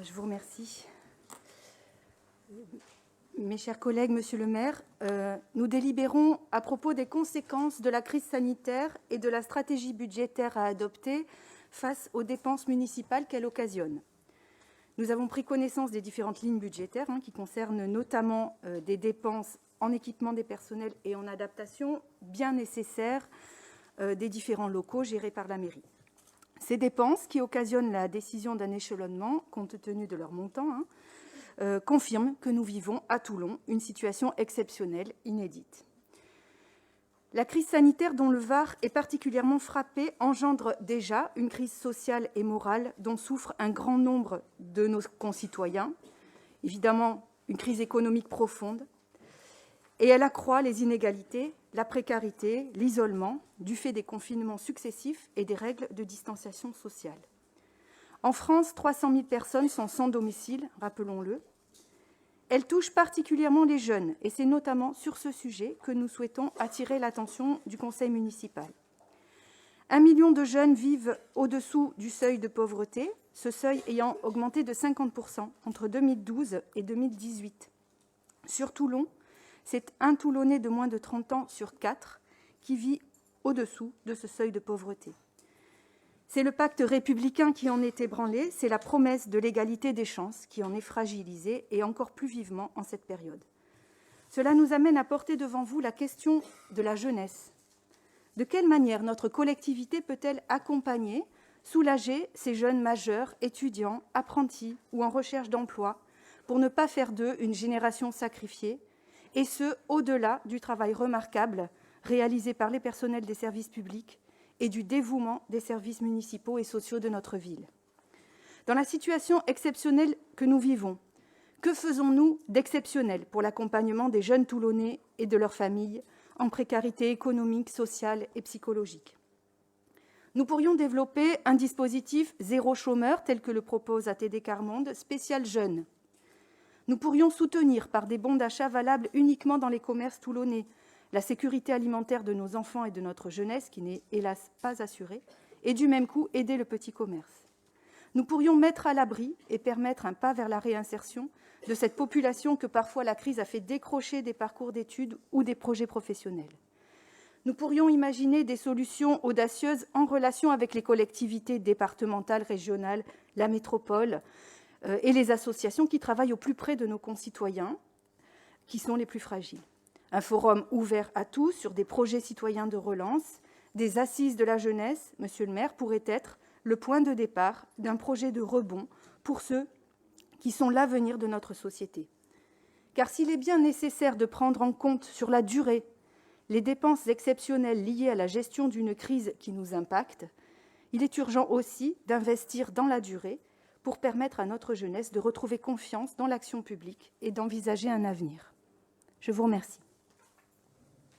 Je vous remercie. Mes chers collègues, Monsieur le maire, nous délibérons à propos des conséquences de la crise sanitaire et de la stratégie budgétaire à adopter face aux dépenses municipales qu'elle occasionne. Nous avons pris connaissance des différentes lignes budgétaires qui concernent notamment des dépenses en équipement des personnels et en adaptation bien nécessaires des différents locaux gérés par la mairie. Ces dépenses, qui occasionnent la décision d'un échelonnement compte tenu de leur montant, confirment que nous vivons à Toulon une situation exceptionnelle, inédite. La crise sanitaire dont le Var est particulièrement frappé engendre déjà une crise sociale et morale dont souffrent un grand nombre de nos concitoyens, évidemment une crise économique profonde, et elle accroît les inégalités, la précarité, l'isolement, du fait des confinements successifs et des règles de distanciation sociale. En France, 300 000 personnes sont sans domicile, rappelons-le. Elle touche particulièrement les jeunes, et c'est notamment sur ce sujet que nous souhaitons attirer l'attention du conseil municipal. 1 million de jeunes vivent au-dessous du seuil de pauvreté, ce seuil ayant augmenté de 50% entre 2012 et 2018. Sur Toulon, c'est un Toulonnais de moins de 30 ans sur 4 qui vit au-dessous de ce seuil de pauvreté. C'est le pacte républicain qui en est ébranlé, c'est la promesse de l'égalité des chances qui en est fragilisée, et encore plus vivement en cette période. Cela nous amène à porter devant vous la question de la jeunesse. De quelle manière notre collectivité peut-elle accompagner, soulager ces jeunes majeurs, étudiants, apprentis ou en recherche d'emploi, pour ne pas faire d'eux une génération sacrifiée, et ce, au-delà du travail remarquable réalisé par les personnels des services publics et du dévouement des services municipaux et sociaux de notre ville. Dans la situation exceptionnelle que nous vivons, que faisons-nous d'exceptionnel pour l'accompagnement des jeunes Toulonnais et de leurs familles en précarité économique, sociale et psychologique ? Nous pourrions développer un dispositif zéro chômeur, tel que le propose ATD Quart Monde, spécial jeunes. Nous pourrions soutenir par des bons d'achat valables uniquement dans les commerces toulonnais la sécurité alimentaire de nos enfants et de notre jeunesse, qui n'est hélas pas assurée, et du même coup aider le petit commerce. Nous pourrions mettre à l'abri et permettre un pas vers la réinsertion de cette population que parfois la crise a fait décrocher des parcours d'études ou des projets professionnels. Nous pourrions imaginer des solutions audacieuses en relation avec les collectivités départementales, régionales, la métropole et les associations qui travaillent au plus près de nos concitoyens, qui sont les plus fragiles. Un forum ouvert à tous sur des projets citoyens de relance, des assises de la jeunesse, Monsieur le maire, pourrait être le point de départ d'un projet de rebond pour ceux qui sont l'avenir de notre société. Car s'il est bien nécessaire de prendre en compte sur la durée les dépenses exceptionnelles liées à la gestion d'une crise qui nous impacte, il est urgent aussi d'investir dans la durée pour permettre à notre jeunesse de retrouver confiance dans l'action publique et d'envisager un avenir. Je vous remercie.